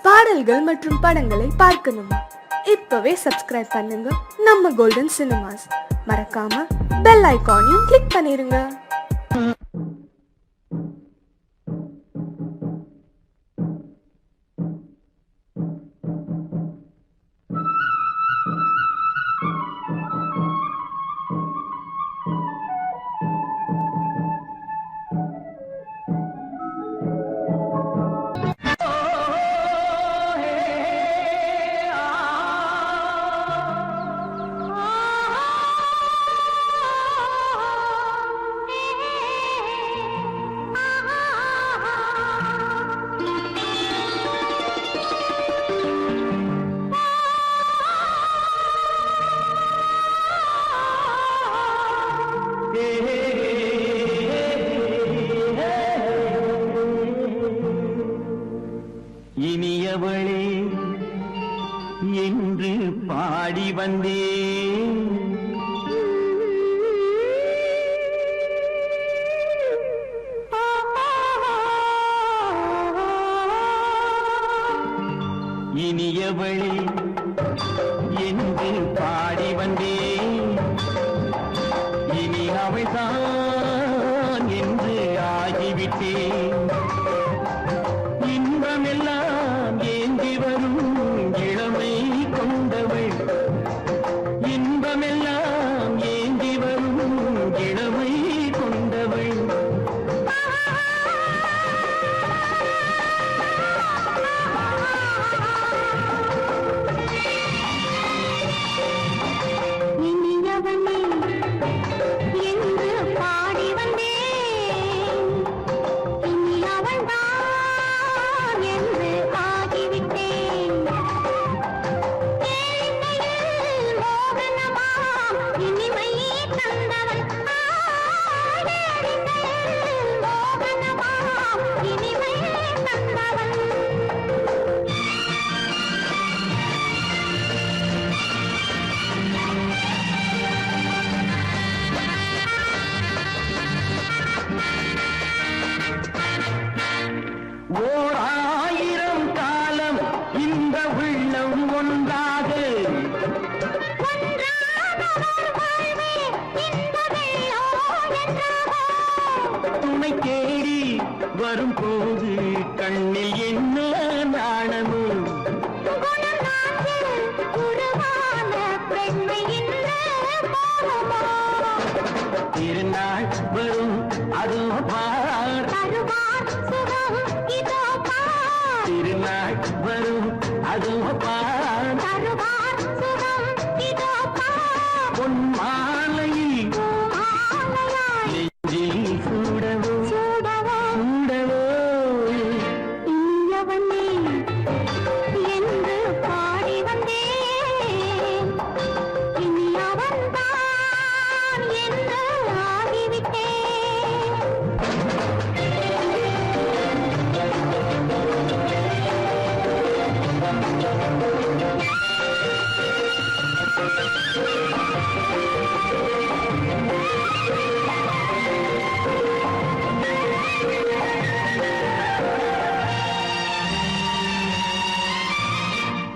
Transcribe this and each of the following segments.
பாடல்கள் மற்றும் படங்களை பார்க்கணுமா? இப்பவே சப்ஸ்கிரைப் பண்ணுங்க நம்ம கோல்டன் சினிமாஸ். மறக்காம பெல் ஐகானையும் கிளிக் பண்ணிருங்க. இனியவளே என்று பாடி வந்தேன். இனியவளே என்று பாடி வந்தேன். இனி அவள்தான் என்று ஆகிவிட்டேன். இன்பமெல்லாம் ஏந்தி வரும் இளமை கொண்டவள். இன்பமெல்லாம் ஏந்தி வரும் இளமை கொண்டவள். இனியவனே என்று பாடி வந்தேன். இனி அவள்தான் என்று ஆகிவிட்டேன். கேளிக்கையில் மோகனமாம் இனிமை தந்தவள். கேளிக்கையில் மோகனமாம் இனிமை தந்தவள். ஓர் ஆயிரம் காலம் இந்த உள்ளம் ஒன்றாக துணை தேடி வரும்போது கண்ணில் என்ன நாணமும். திருநாள் வரும் அதோ பார். திருநாள் வரும் அதோ பார். பொன் மாலையில் நெஞ்சில் சூடவோ சூடவோ. இனியவனே என்று பாடி வந்தேன். இனி அவன்தான் என்று ஆகிவிட்டேன்.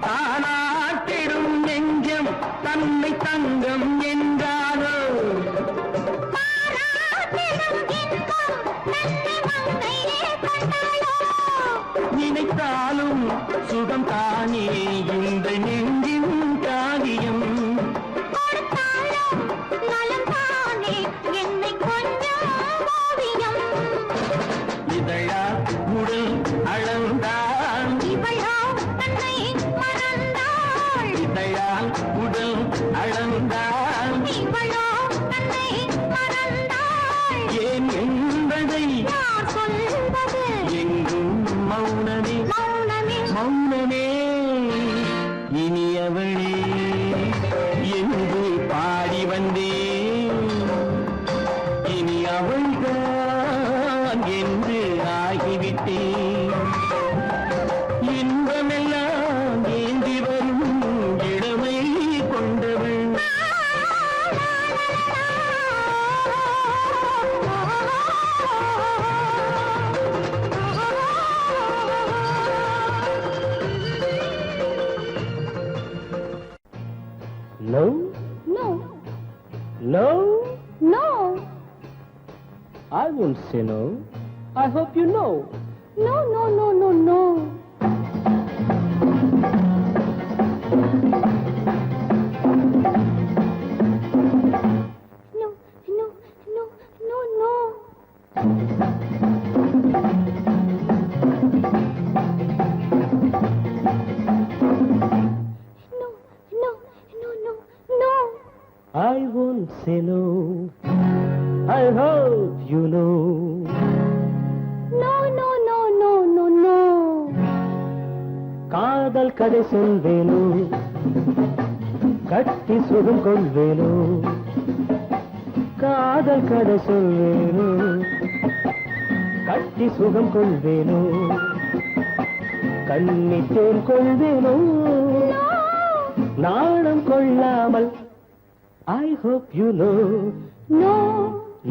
தானாட்டிடும் நெஞ்சம் தன்னை தங்கம் என்றானோ. நினைத்தாலும் சுகம் தானே இந்த நெஞ்சின் காரியம். இதழா உடல் அளந்தான். இதழால் உடல் அளந்தான். ஏன் என்பதை எங்கும் மௌனமே மௌனமே. No? No. No? No. I won't say no. I hope you know. No, no, no, no, no. No, no, no, no, no. No, no, no, no, no. I won't say no. I hope you know. No, no, no, no, no, no. காதல் கதை சொல்வேனோ கட்டி சுகம் கொள்வேனோ காதல் கதை சொல்வேனோ கட்டி சுகம் கொள்வேனோ கண்ணித்தேன் கொள்வேனோ நாணம் கொள்ளாமல் I hope you know. No.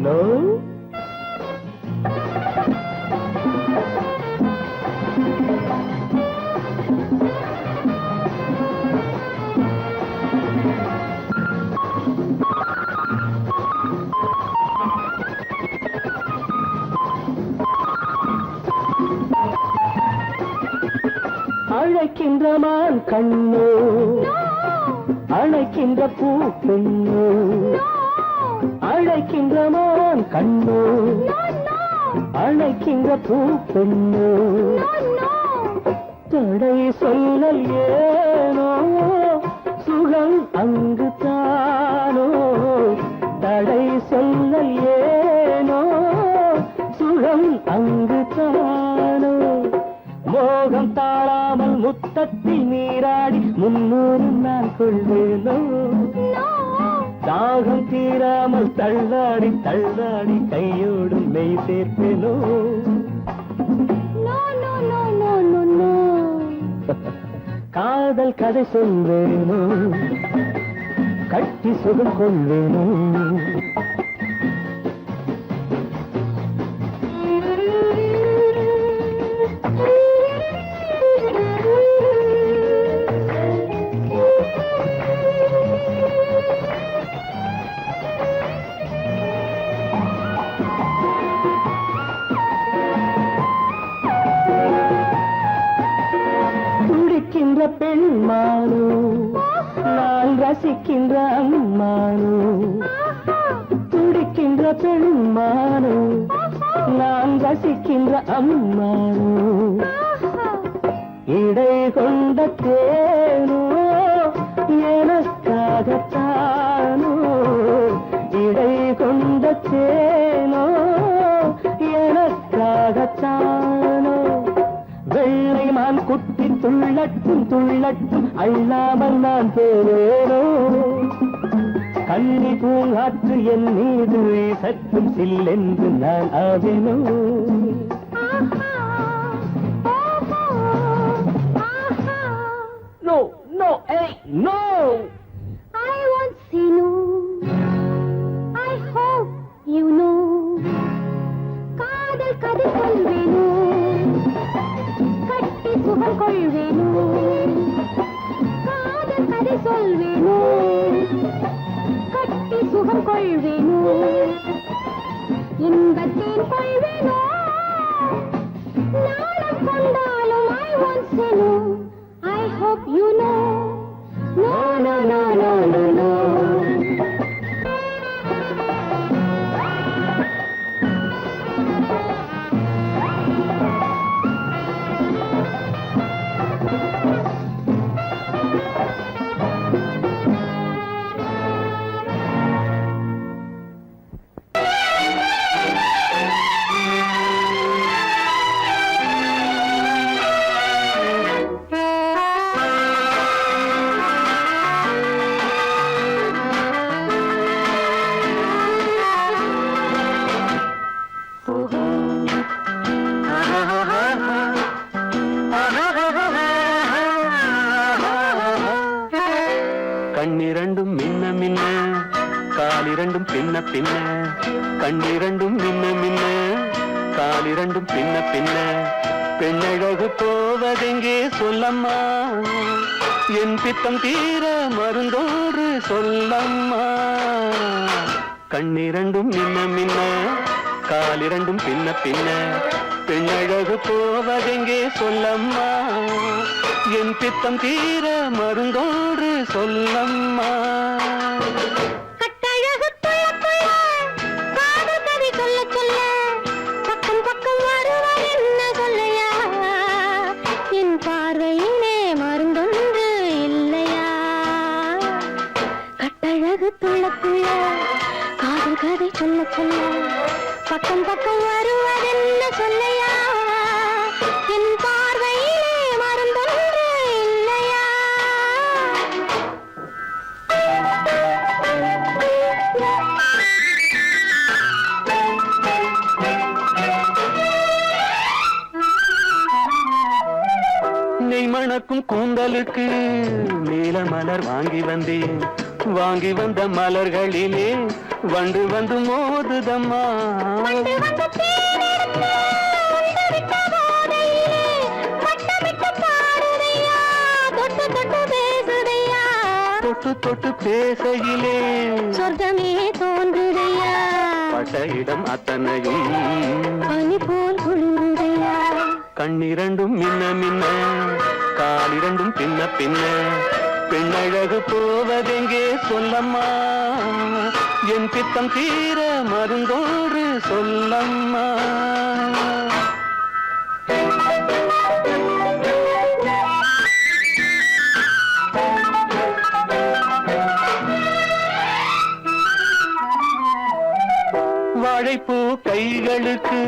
No? அழைக்கின்ற மான் கண்ணோ அழைக்கின்ற பூ பெண்ணோ அழைக்கின்ற மான் கண்ணோ அழைக்கின்ற பூ பெண்ணோ தடை சொல்லல் ஏனோ சுகம் அங்கு தானோ தடை சொல்லல் ஏனோ சுகம் அங்கு தானோ மோகம் தாழாமல் முத்தத்தில் நீராடி 300 நான் கொள்வேனோ தாகம் தீராமல் தள்ளாடி தள்ளாடி கையோடும் மெய் சேர்ப்பேனோ No, no, no, no, no, no. காதல் கதை சொல்வேனோ கட்டி சுகம் கொள்வேனோ துடிக்கின்ற பெண்மானோ நான் ரசிக்கின்ற அம்மானோ துடிக்கின்ற பெண்மானோ நான் ரசிக்கின்ற அம்மானோ இடை கொண்ட தேனோ எனக்காகத்தானோ இடை கொண்ட தேனோ எனக்காகத்தானோ வெள்ளை மான் குட்டி துள்ளட்டும் துள்ளட்டும் அள்ளாமல் நான் போவேனோ கன்னி பூங்காற்று என் மீது சற்றும் சில்லென்று நான் ஆவேனோ No, no, hey, no! I won't say no. I hope you know. காதல் கதை சொல்வேனோ கட்டி சுகம் கொள்வேனோ காதல் கதை சொல்வேனோ கட்டி சுகம் கொள்வேனோ இன்பத்தேன் கொள்வேனோ நாளம் கொண்டாலும் I won't say no. I hope you know. No, no, no, no, no, no. கண்ணிரண்டும் மின்ன மின்ன காலிரண்டும் பின்ன பின்ன கண்ணிரண்டும் மின்ன மின்ன காலிரண்டும் பின்ன பின்ன பெண்ணழகு போவதெங்கே சொல்லம்மா என் பித்தம் தீர மருந்தோடு சொல்லம்மா. கண்ணிரண்டும் மின்ன மின்ன காலிரண்டும் பின்ன பின்ன பெண்ணழகு போவதெங்கே சொல்லம்மா. என் பித்தம் தீர மருந்தோடு சொல்லம்மா. கட்டழகு துள்ள காதல் கதை சொல்ல சொல்ல பக்கம் பக்கம் வருவார் என்ன சொல்லையா. என் பார்வையிலே மருந்தொன்று இல்லையா. கட்டழகு துள்ள காதல் கதை சொல்ல சொல்ல பக்கம் பக்கம் வருவதென்ன சொல்லையா. என் பார்வையிலே மருந்தொன்று இல்லையா. நெய் மணக்கும் கூந்தலுக்கு நீல மலர் வாங்கி வந்தேன். வாங்கி வந்த மலர்களிலே வண்டு வந்து மோதுதம்மா. வண்டு வந்து தேனெடுத்து உண்டு விட்ட போதையிலே வட்டமிட்டு பாடுதையா. தொட்டு தொட்டு பேசுதையா. தொட்டு தொட்டு பேசையிலே சொர்க்கமே தோன்றுதையா. பட்ட இடம் அத்தனையும் பனி போல் குளிருதையா. கண்ணிரண்டும் மின்ன மின்ன காலிரண்டும் பின்ன பின்ன பெண்ணழகு போவதெங்கே சொல்லம்மா. என் பித்தம் தீர மருந்தோடு சொல்லம்மா. வாழைப்பூ கைகளுக்கு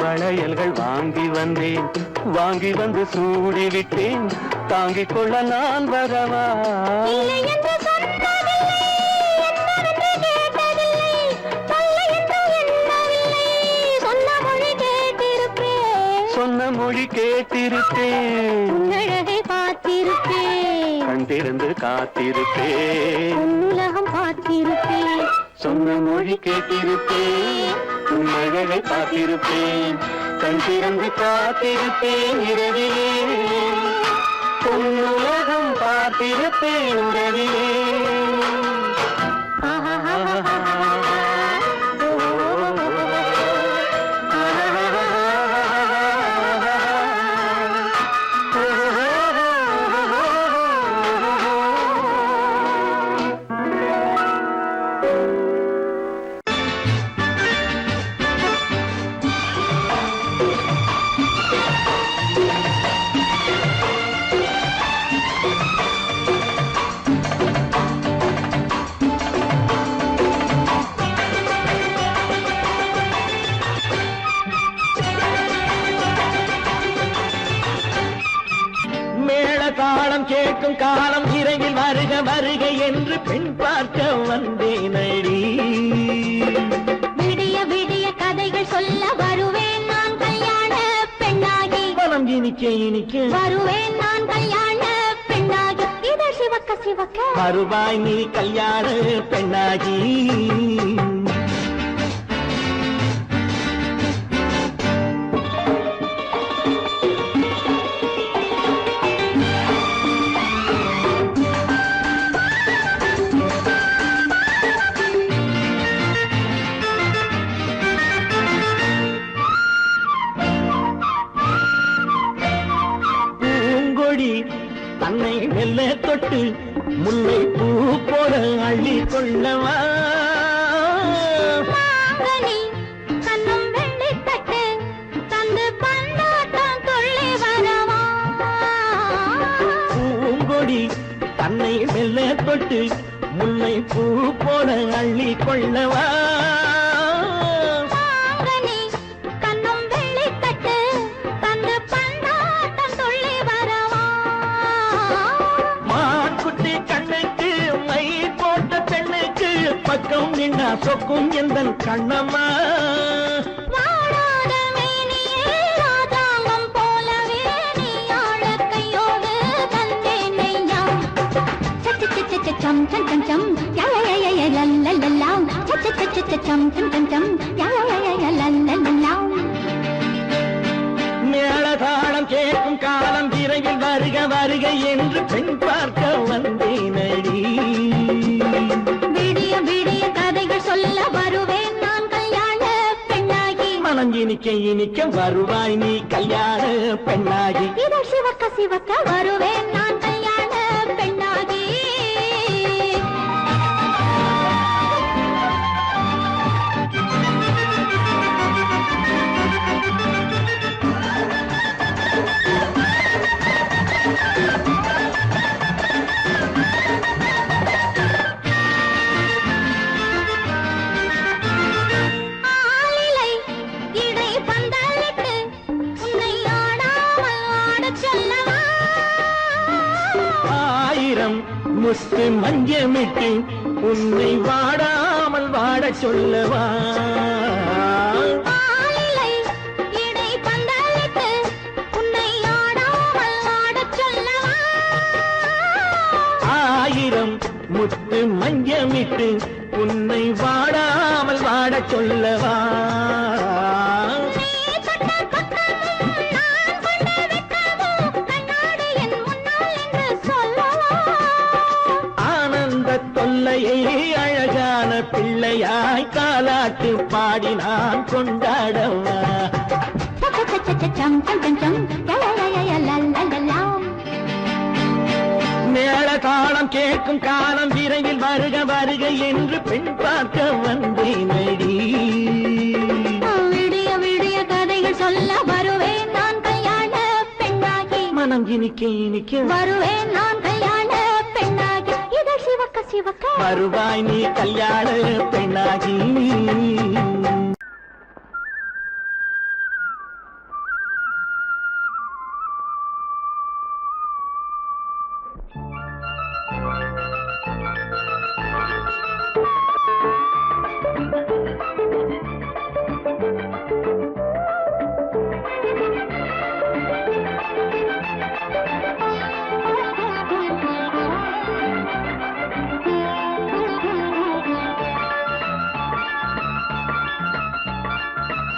வளையல்கள் வாங்கி வந்தேன். வாங்கி வந்து சூடிவிட்டேன். தாங்கிக் கொள்ள நான் வரவா. இல்லை என்று சொன்னதில்லை, என்னவென்று கேட்டதில்லை, தொல்லை என்று எண்ணவில்லை, சொன்ன மொழி கேட்டிருப்பேன். சொன்ன மொழி கேட்டிருப்பேன். உன்னழகை பார்த்திருப்பேன். கண் திறந்து காத்திருப்பேன். உன்னுலகம் பார்த்திருப்பேன். சொன்ன மொழி கேட்டிருப்பேன். உன்னழகை பார்த்திருப்பேன். கண் திறந்து காத்திருப்பேன். இரவிலே உன்னுலகம் பார்த்திருப்பேன். இரவிலே தாளம் கேட்கும் காலம் விரைவில் வருக வருக என்று பெண் பார்க்க வந்தேனடி. விடிய விடிய கதைகள் சொல்ல வருவேன் நான் கல்யாண பெண்ணாகி. மனம் இனிக்க இனிக்க வருவேன் நான் கல்யாண பெண்ணாகி. இதழ் சிவக்க சிவக்க வருவாய் நீ கல்யாண பெண்ணாகி. தன்னை மெல்ல தொட்டு முல்லை பூ போல அள்ளி கொள்ளவா. மாங்கனி கண்ணும் வெள்ளி தட்டு தந்து பந்தாட்டம் துள்ளி வரவா. பூங்கொடி தன்னை மெல்ல தொட்டு முல்லை பூ போல அள்ளி கொள்ளவா. மாங்கனி கண்ணும் வெள்ளி தட்டு தந்து பந்தாட்டம் துள்ளி வரவா. மாக்குட்டி கண்ணுக்கு மை போட்ட பெண்ணுக்கு பக்கம் நின்னா சொக்கும் எந்தன் கண்ணம்மா. வாழாத மேனியே ராஜாங்கம் போலவே நீ ஆழ கையோடு தந்தேன் நெய்யா. சச்ச சச்ச சம் சம் சம் சம் யா யா யா யா லல்லல்லா. சச்ச சச்ச சம் சம் சம் சம் யா யா யா யா லல்லல்லா. மேளதாளம் கேட்கும் காலம் விரைவில் வருக வருக வருகை என்று பெண் பார்க்க வந்தேனடி. விடிய விடிய கதைகள் சொல்ல வருவேன் நான் கல்யாண பெண்ணாகி. மனம் இனிக்க இனிக்க வருவாய் நீ கல்யாண பெண்ணாகி. இதழ் சிவக்க சிவக்க வருவேன் நான் கல்யாண பெண்ணாகி. ஆளிலை இடை பந்தலிட்டு உன்னை ஆடாமல் ஆடச் சொல்லவா. ஆயிரம் முத்து மஞ்சமிட்டு உன்னை வாடாமல் வாடச் சொல்லவா. ஆளிலை இடை பந்தலிட்டு உன்னை ஆடாமல் ஆடச் சொல்லவா. ஆயிரம் முத்து மஞ்சமிட்டு உன்னை வாடாமல் வாடச் சொல்லவா. நீ தொட்ட பக்கமும் நான் கொண்ட வெட்கமும் கண்ணாடி என் முன்னால் என்று சொல்லவா. ஆனந்த தொல்லையை அழகான பிள்ளையாய் காலாட்டு பாடி நான் கொண்டாடவா. சம் சம் சம் சம் லலலலலலலலலா. மேள தாளம் கேட்கும் காலம் விரைவில் வருக வருக என்று பெண் பார்க்க வந்தேனடி. விடிய விடிய கதைகள் சொல்ல வருவேன் நான் கல்யாண பெண்ணாகி. மனம் இனிக்க இனிக்க வருவேன் நான் கல்யாண பெண்ணாகி. இதழ் சிவக்க சிவக்க வருவாய் நீ கல்யாண பெண்ணாகி.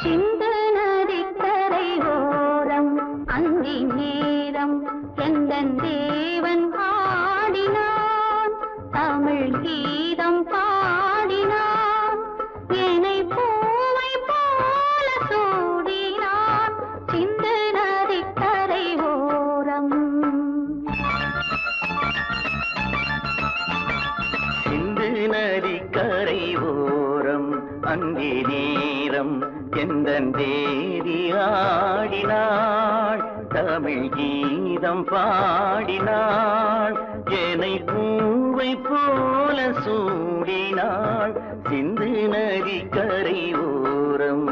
சிந்து நதிக்கரை ஓரம் அந்தி நேரம் எந்தன் தேவன் பாடினான். தமிழ் கீதம் பாடினான். என்னை பூவை போல சூடினான். சிந்து நதிக்கரை ஓரம். சிந்து நதிக்கரை ஓரம் அங்கே நேரம் எந்தன் தேவி ஆடினாள். தமிழ் கீதம் பாடினாள். என்னை பூவை போல சூடினாள். சிந்து நதிக்கரை ஓரம்.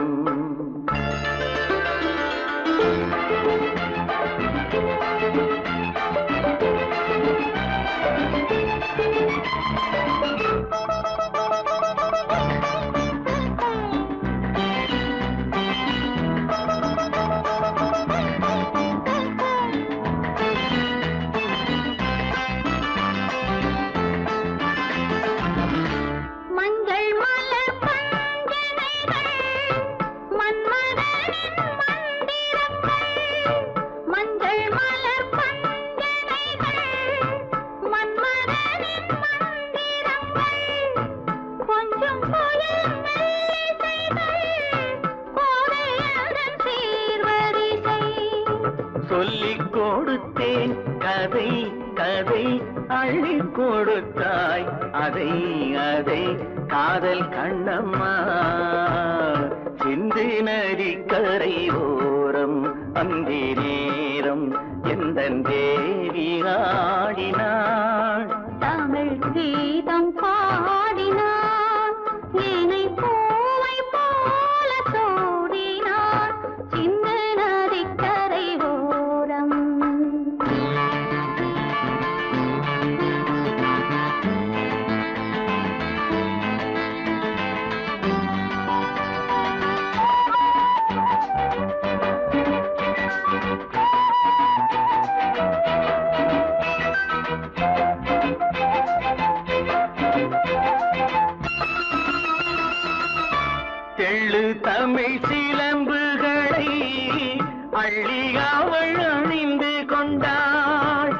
மஞ்சள் மலர் பஞ்சனைகள் மன்மதனின் மந்திரங்கள். மஞ்சள் மலர் பஞ்சனைகள் மன்மதனின் மந்திரங்கள். கொஞ்சம் புயல் மெல்லிசைகள் கோதையதன் சீர்வரிசை. சொல்லிக் கொடுத்தேன் கதை கதை அள்ளிக் கொடுத்தாய் அதை அதை காதல் கண்ணம்மா. சிந்து நதிக்கரை ஓரம் அந்தி நேரம் எந்தன் தேவி ஆடினாள். தமிழ் கீதம் பாடினான். என்னை பூவை போல சூடினான். சிந்து நதிக்கரை ஓரம். தெள்ளு தமிழ் சிலம்புகளை அள்ளி அவள் அணிந்து கொண்டாள்.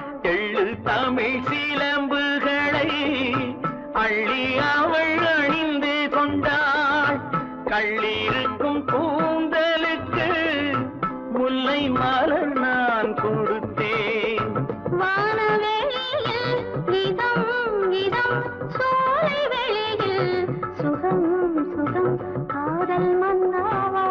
வானவெளியில் இதம் இதம் சோலை வெளியில் சுகம் சுகம் காதல் மன்னாவா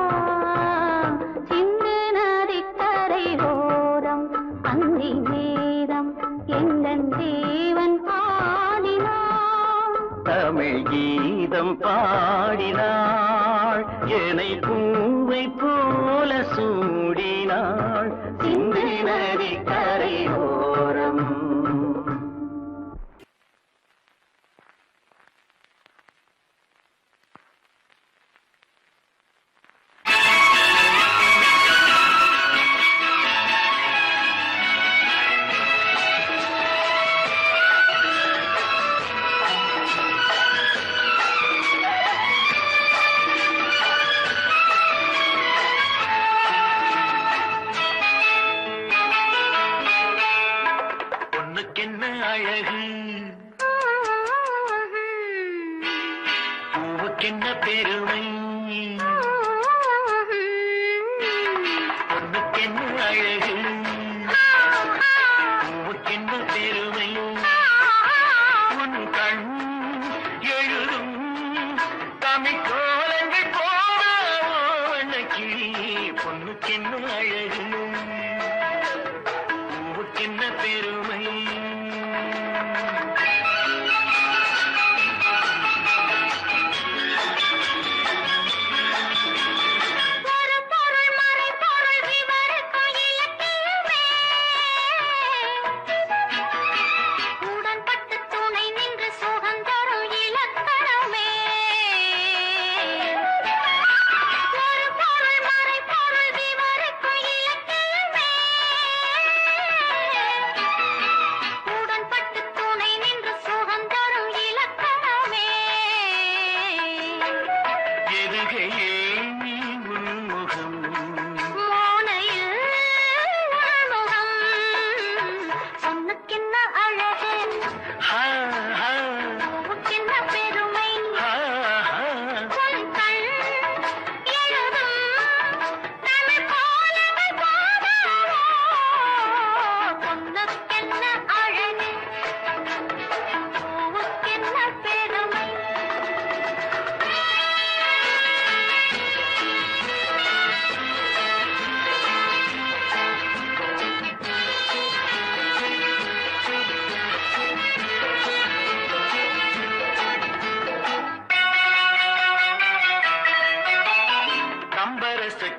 சிந்து நதிக்கரை ஓரம் அந்தி நேரம் எங்கள் தேவன் பாடினான் தமிழ் கீதம் பாடினாள் என்னை பூவை போல சூடினாள் சிந்து நதி கரையோரம். அழகு பூவுக்கென்ன பெருமை பொண்ணுக்கென்ன அழகு பூவுக்கென்ன பெருமை உன் கண் எழுதும் தமிழ் கோலங்கள் போவனக்கு பொண்ணுக்கென்ன அழகு பூவுக்கென்ன பெருமை.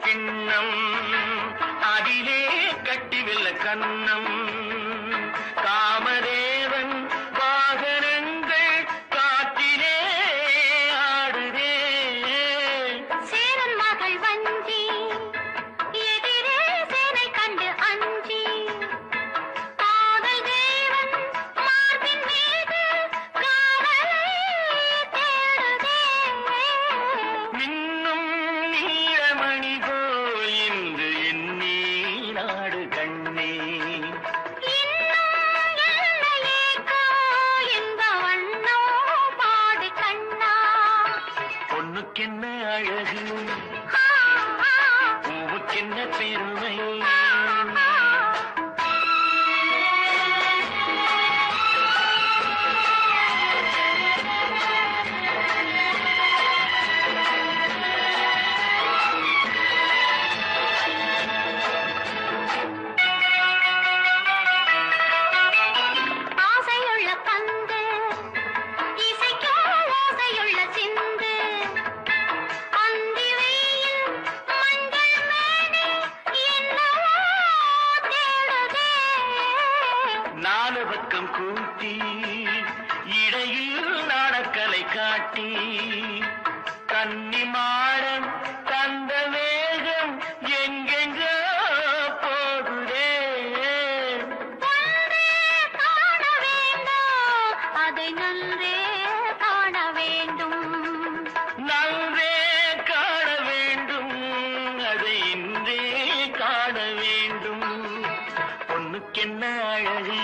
கிண்ணம் அதிலே கட்டிவில்ல கண்ணம் காமதேவன் வாகனங்கள் காற்றிலே ஆடுதே சேரன் மகள் வஞ்சி எதிரே சேனை கண்டு அஞ்சி காதல் தேவன் மார்பின் மீது காதலை தேடுதே மின்னும் நீலமணி போல் இன்று எண்ணி நாடு கண்ணே பொண்ணுக்கென்ன அழகு பூவுக்கென்ன பெருமை ஆசையுள்ள பந்து இசைக்கோ ஆசையுள்ள சிந்து அந்தி வெயில் மஞ்சள் மேனி என்னவோ தேடுதே நாலு பக்கம் கூட்டி இடையில் நாடக்கலை காட்டி கன்னி மாடம் தந்த வேகம் எங்கெங்கோ போகுதே ஒன்றே காண வேண்டும் அதை நன்றே காண வேண்டும் நன்றே காண வேண்டும் அதை இன்றே காண வேண்டும் பொண்ணுக்கென்ன அழகு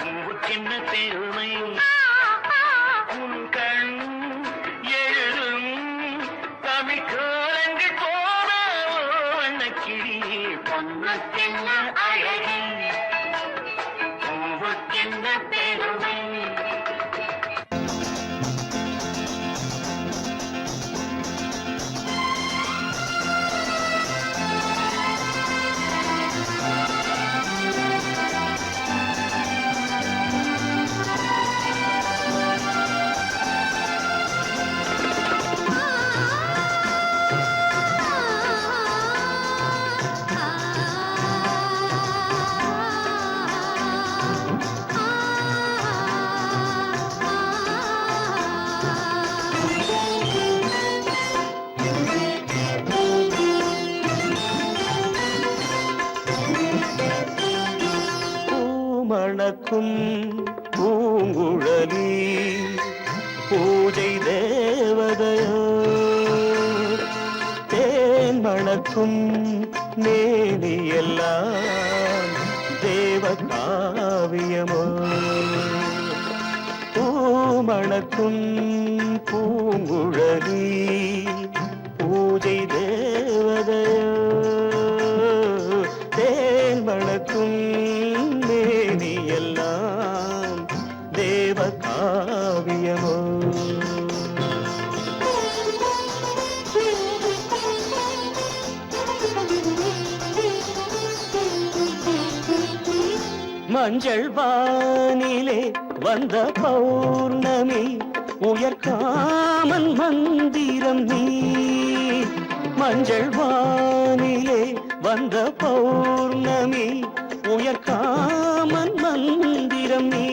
பூவுக்கென்ன பெருமை உன் கண் எழுதும் மணக்கும் பூங்குழலி பூஜை தேவதையோ தேன் மணக்கும் மேனியெல்லாம் தேவ காவியமோ பூமணக்கும் பூங்குழலி பூஜை தேவதையோ தேன் மணக்கும் மேனியெல்லாம் தேவ காவியமோ மஞ்சள் வானிலே வந்த பௌர்ணமி உயர்காமன் மந்திரம் நீ மஞ்சள் வானிலே வந்த பௌர்ணமி உயர்காமன் மந்திரம் நீ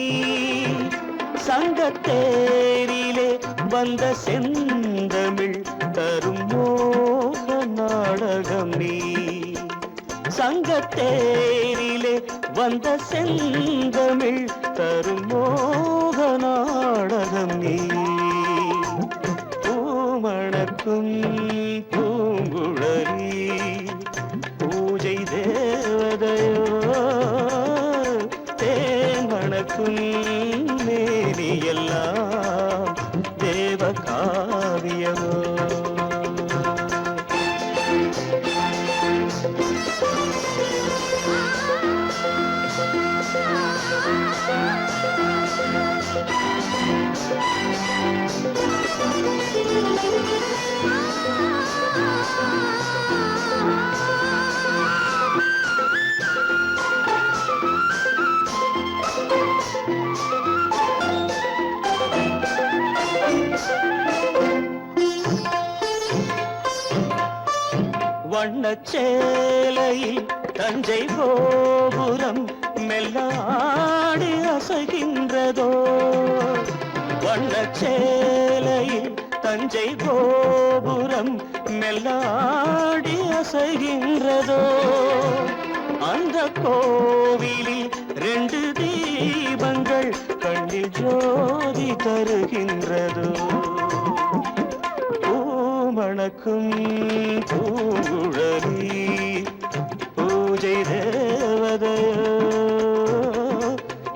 சங்கத்தேரிலே வந்த செந்தமிழ் தரும் மோக நாடகம் நீ சங்கத்தேரிலே வந்த செந்தமிழ் தரும் மோக நாடகம் நீ பூமணக்கும் பூங்குழலி பூஜை தேவதையோ தேன் மணக்கும் மேனியெல்லாம் தேவ காவியமோ வண்ணச்சேலையில் தஞ்சை கோபுரம் மெல்லாடி அசைகின்றதோ வண்ணச்சேலையில் தஞ்சை கோபுரம் மெல்லாடி அசைகின்றதோ அந்த கோவிலில் 2 தீபங்கள் கண்ணில் ஜோதி தருகின்றதோ மணக்கும் பூங்குழலி பூஜை தேவதையோ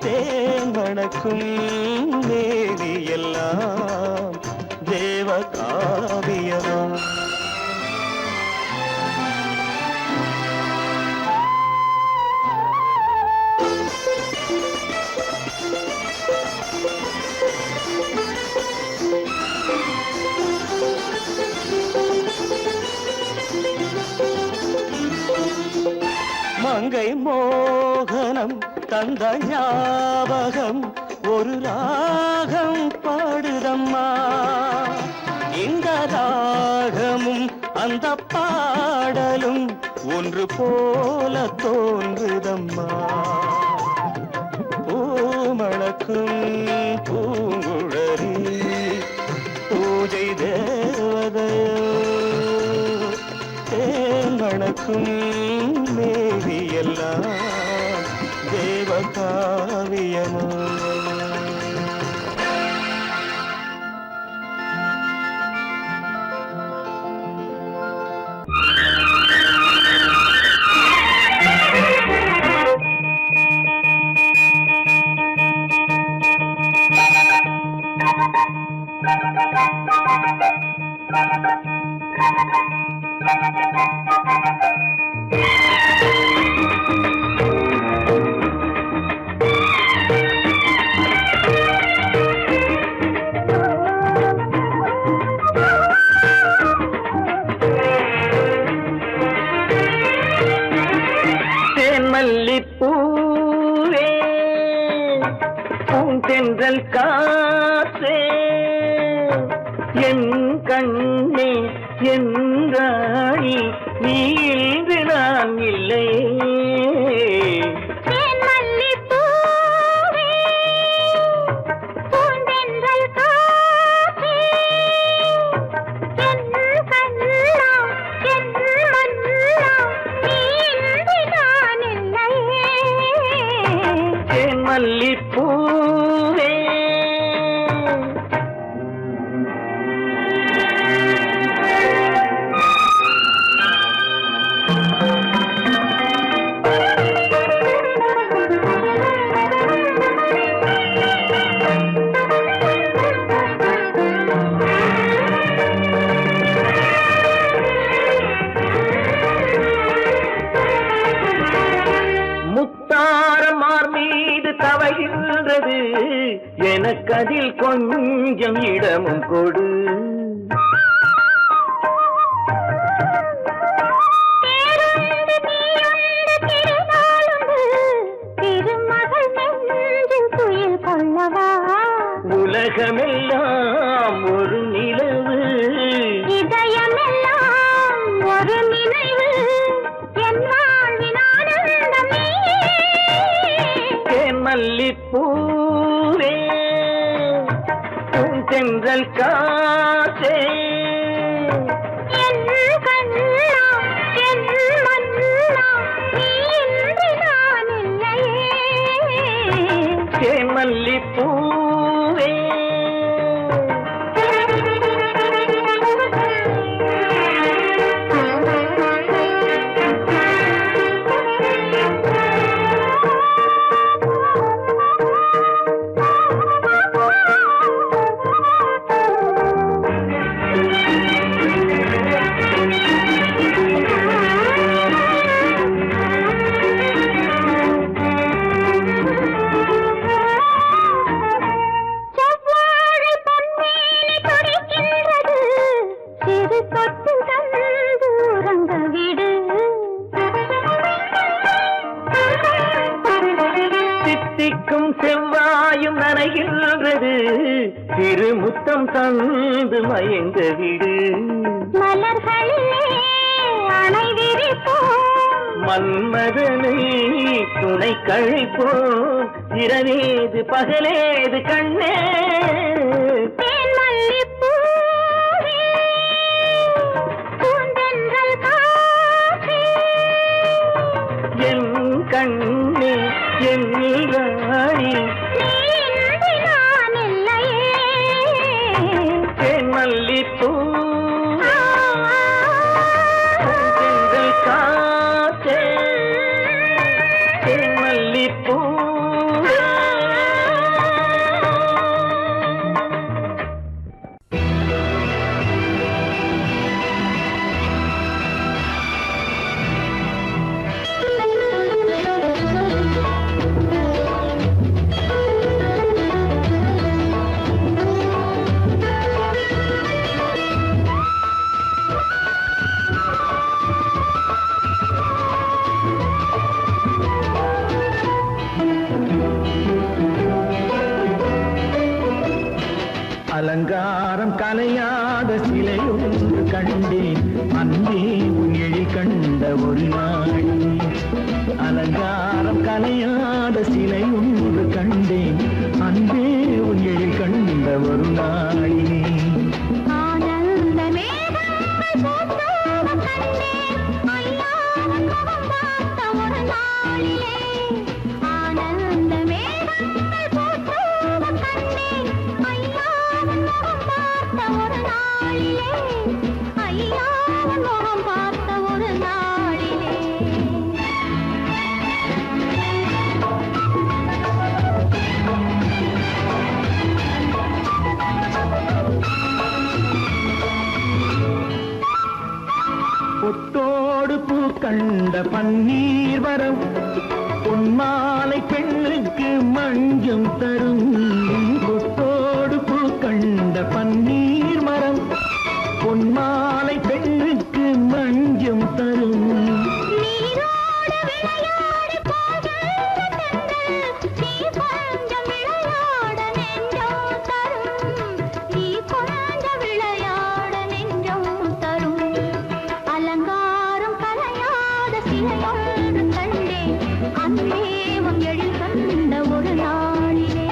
தேன் மணக்கும் மேனியெல்லாம் தேவ காவியமோ மங்கை மோகனம் தந்த ஞாபகம் ஒரு ராகம் பாடுதம்மா இந்த ராகமும் அந்த பாடலும் ஒன்று போல தோன்றுதம்மா பூமணக்கும் பூங்குழலி பூஜை தேவதையோ தேன் மணக்கும் மேவியெல்லாம் தேவ காவியமோ மல்லிப்பூவே பூந்தென்றல் காற்றே என் கண்ணே என் ராணி நீ இன்று நான் இல்லை மல்லிப்பூவே தவகின்றது எனக்கதில் கொஞ்சம் இடமும் கொடு உலகமெல்லாம் ஒரு நிலவு இதயமெல்லாம் ஒரு நினைவு என் வாழ்வின் ஆனந்தமே மல்லிப்பூவே தென்றல் காற்றே என் கண்ணா என் மன்னா நீ இன்றி நான் இல்லையே மல்லிப்பூவே செவ்வாயும் நனைகின்றது திருமுத்தம் தந்து மயங்க விடு மலர்களிலே அணை விரிப்போம் மன்மதனை துணை கழிப்போம் இரவேது பகலேது கண்ணே என் கண்ணே என் ராணி மல்லிப்பூ காற்றே மல்லிப்பூ அலங்காரம் கலையாத சிலை ஒன்று கண்டேன் அன்பே உன் எழில் கண்ட ஒரு நாள் அலங்காரம் கலையாத சிலை ஒன்று கண்டேன் அன்பே உன் எழில் கண்ட ஒரு நாளினே பொத்தோடு பூ கண்ட பன்னீர் வரம் பொன்மாலை பெண்ணுக்கு மஞ்சம் தரும் பொத்தோடு பூ கண்ட பன்னீர் மரம் பொன்மாலை பெண்ணுக்கு மஞ்சம் தரும் அன்பே உன் எழில் கண்ட ஒரு நாளிலே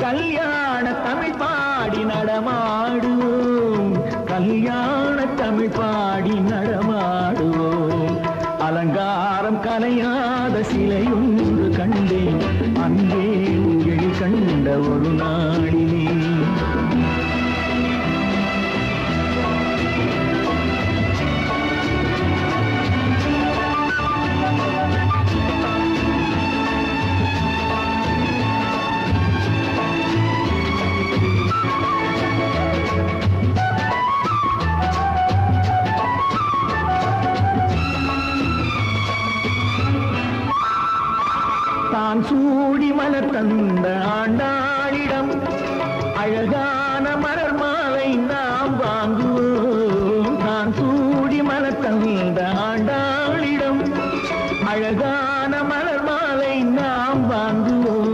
கல்யாண தமிழ் பாடி நடமாடுவோம், கல்யாண தமிழ் பாடி நடமாடுவோம். அலங்காரம் கலையாத சிலையொன்று கண்டேன், அங்கே உங்கள் கண்ட ஒரு நாளிலே. தான் சூடி மலர் தந்த ஆண்டாளிடம் அழகான மலர் மாலை நாம் வாங்குவோம். தான் சூடி மலர் தந்த ஆண்டாளிடம் அழகான மலர் மாலை நாம் வாங்குவோம்.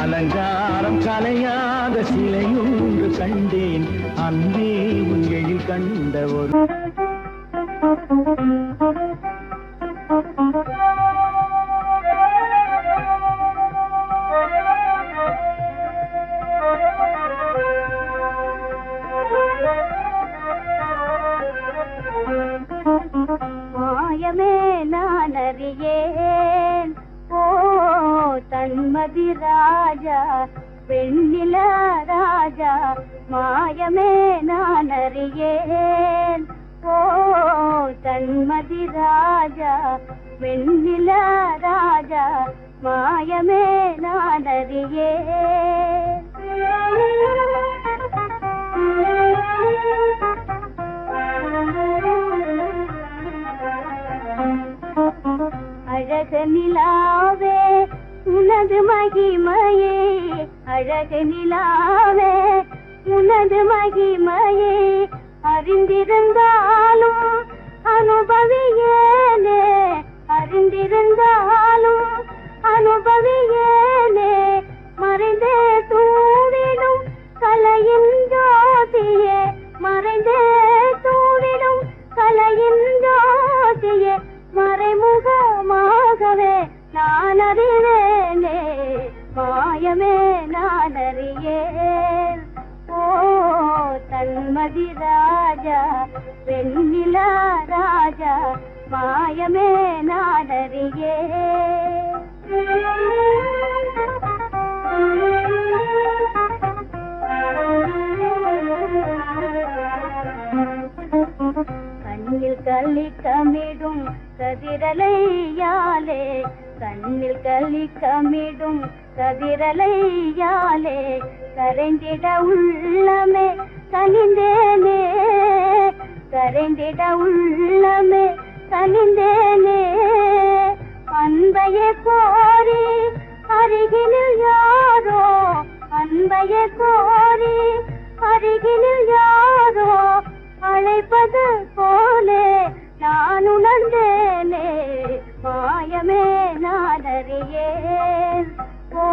அலங்காரம் கலையாத சிலையொன்று கண்டேன், அன்பே உன் எழில் கண்ட ஒரு. மாயமே நான் அறியேன் ஓ தன்மதி ராஜா பெண்ணில ராஜா, மாயமே நான் அறியேன் ஓ தன்மதி ராஜா பெண்ணில ராஜா, மாயமே நான் அறியேன். அழகு நிலாவே உனது மகிமையே, அழகு நிலாவே உனது மகிமையே, அறிந்திருந்தாலும் அனுபவியேனே, அறிந்திருந்தாலும் அனுபவியேனே, மறைந்தே தூவிடும் கலையின் ஜோதியே, மறைந்தே தூவிடும் கலையின் ஜோதியே, மறைமுகமாகவே நான் அறிவேனே, மாயமே நான் அறியேன் ஓ தன்மதி ராஜா வெண்ணில ராஜா, மாயமே நான் அறியேன். கண்ணில் களி கமிடும் கதிரலையாலே, கண்ணில் களி கமிடும் கதிரலையாலே, கரைந்திட உள்ளமே கனிந்தேனே, கரைந்திட உள்ளமே கனிந்தேனே, அன்பையே கோரி அருகினில் யாரோ, அன்பையே கோரி அருகினில் யாரோ அழைப்பது போலே நான் உணர்ந்தேனே, மாயமே நான் அறியேன் ஓ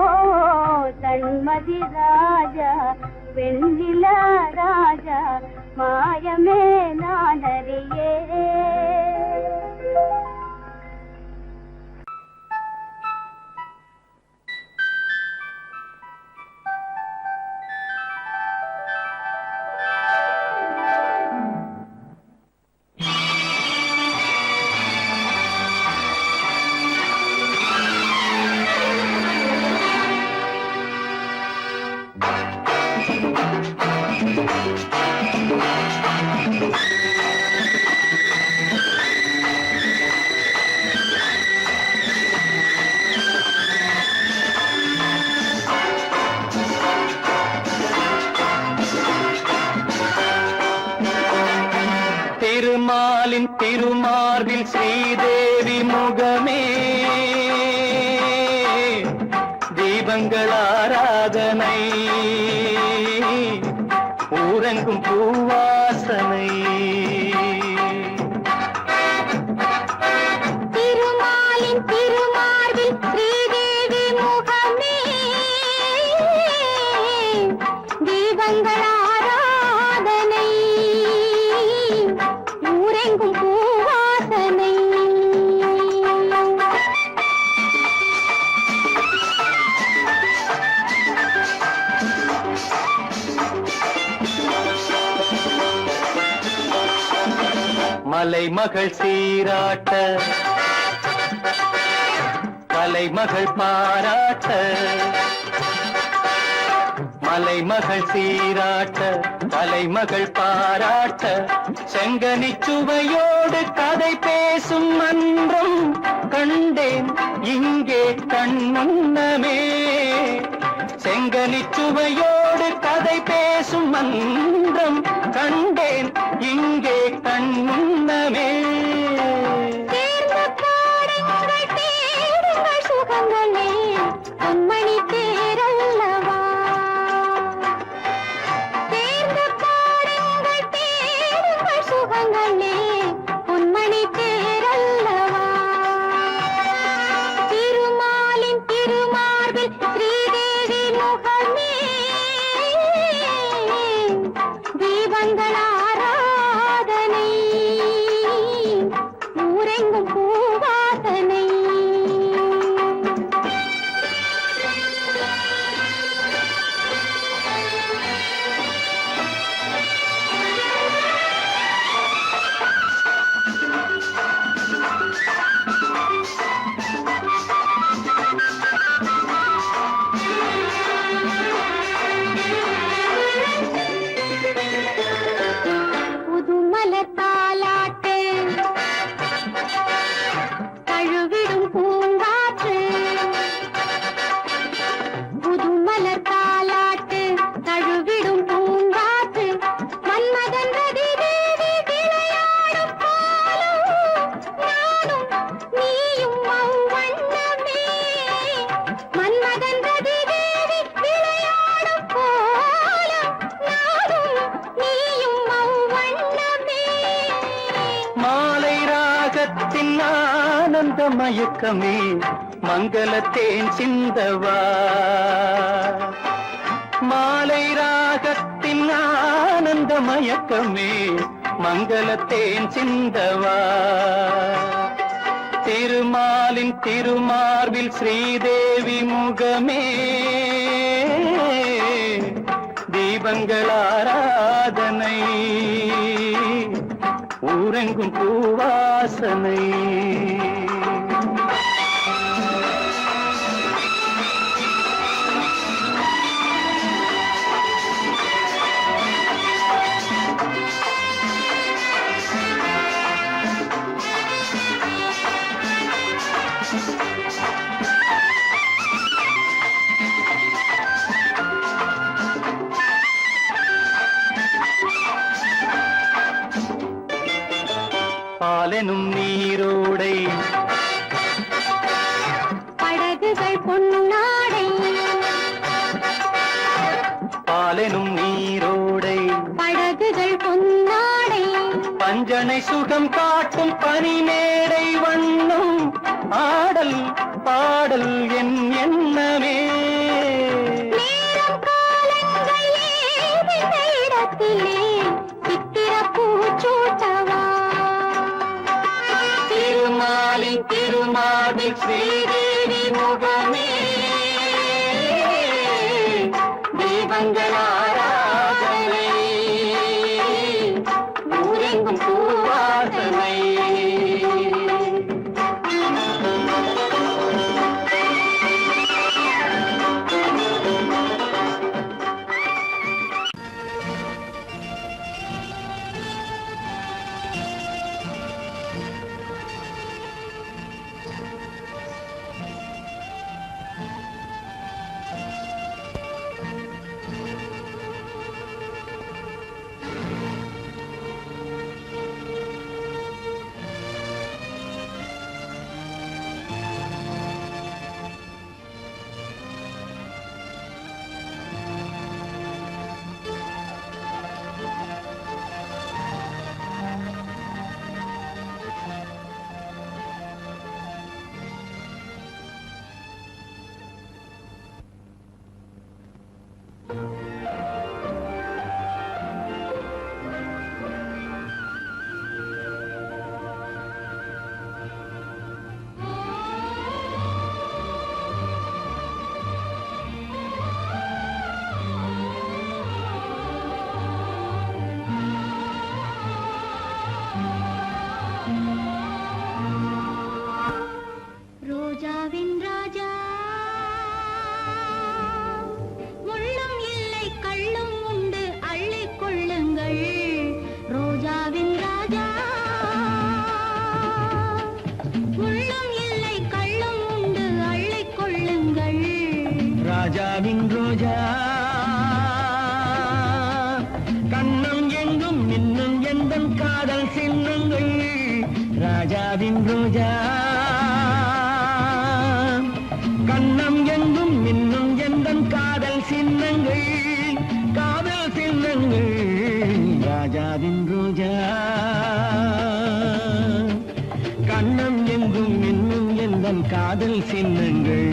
தன்மதி ராஜா வெண்ணில ராஜா, மாயமே நான் அறியேன். திருமாலின் திருமார்பில் ஸ்ரீதேவி முகமே, தீபங்கள் ஆராதனை ஊரெங்கும் பூவா மலைமகள் சீராட்ட கலைமகள் பாராட்ட மலைமகள் சீராட்ட கலைமகள் பாராட்ட செங்கனி சுவையோடு கதை பேசும் மன்றம் கண்டேன் இங்கே கண்முன்னமே செங்கனி சுவையோடு கதை பேசும் மன்றம் கண்டேன் இங்கே கண்முன்னமே சுகங்களே பொன்மணி தேரல்லவா தேர்ந்த பாடுங்கள் தேடுங்கள் சுகங்களே பொன்மணி தேரல்லவா திருமாலின் திருமார்பில் ஸ்ரீதேவி முகமே தீபங்கள் ஆராதனை ஊரெங்கும் பூவாசனை புதுமலர் தாலாட்டு தழுவிடும் பூங்காற்று புதுமலர் தாலாட்டு தழுவிடும் பூங்காற்று மன்மதன் ரதி தேவி விளையாடும் பாலும் நானும் நீயும் அவ்வண்ணமே மன்மதன் ரதி தேவி விளையாடும் பாலும் நானும் நீயும் அவ்வண்ணமே மாலை ராகத்தின் ஆனந்த மயக்கமே மங்களத்தேன் சிந்தவா மாலை ராகத்தின் ஆனந்த மயக்கமே மங்களத்தேன் சிந்தவா திருமாலின் திருமார்பில் ஸ்ரீதேவி முகமே தீபங்கள் ஆராதனை ஊரெங்கும் பூவாசனை பாலெனும் நீரோடை படகுகள் பொன்னாடை பாலெனும் நீரோடை படகுகள் பொன்னாடை பஞ்சனை சுகம் காட்டும் பனிமேடை வண்ணம் ஆடல் பாடல் என் எண்ணமே நேரம் காலங்கள் ஏதின இடத்திலே சித்திர பூச்சூட்டவா திருமாலின் திருமாலில் ஸ்ரீதேவி முகமே தீபங்கள் ஆராதனை ஊரெங்கும் பூவாசனை ராஜாவின் ரோஜா கண்ணம் எங்கும் இன்னும் எந்தன் காதல் சின்னங்கள் ராஜாவின் ரோஜா கண்ணம் எங்கும் இன்னும் எந்தன் காதல் சின்னங்கள்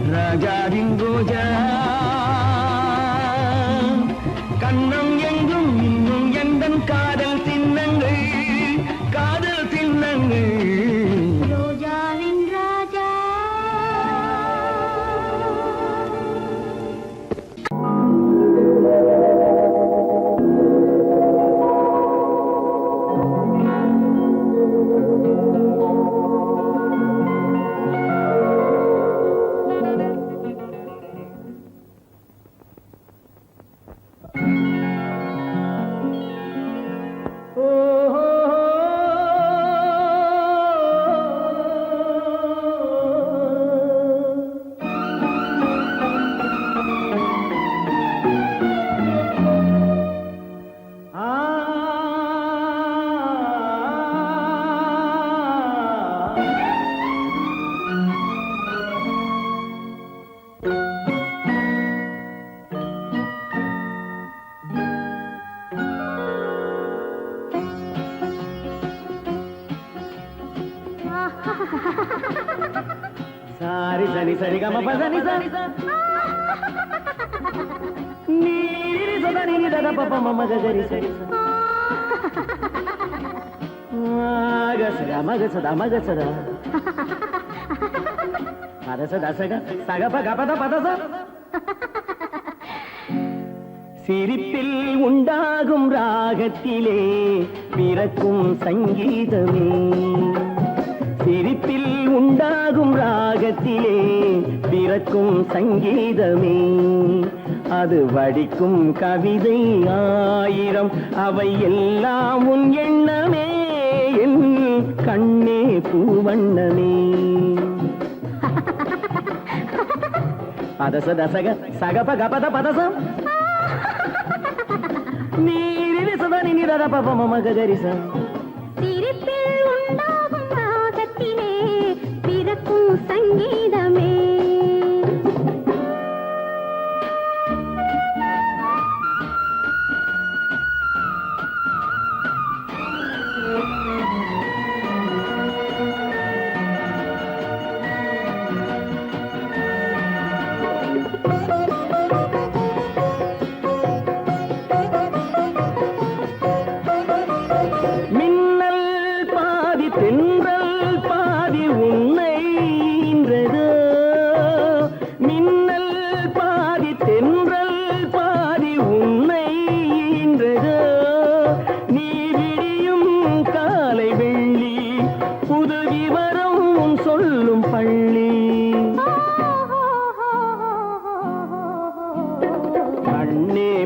ராஜாவின் ரோஜா கண்ணம் எங்கும் இன்னும் எந்தன் காதல் சின்னங்கள் ரோஜாவின் ராஜா சாரி சரி சரி கம பதனி சரி நீரி சதனி தத பப மம கரி சரி மக சதா சக பக பத பதச சிரிப்பில் உண்டாகும் ராகத்திலே பிறக்கும் சங்கீதமே சிரிப்பில் உண்டாகும் ராகத்திலே பிறக்கும் சங்கீதமே அது வடிக்கும் கவிதை ஆயிரம் அவை எல்லாம் உன் எண்ணமே என் கண்ணே பூவண்ணமே பதச தசக சகப கபத பதசம் நீரில் சதனி நிரத பபம மகரிசம் சிரிப்பில் உண்டாகும் ராகத்திலே பிறக்கும் சங்கீதமே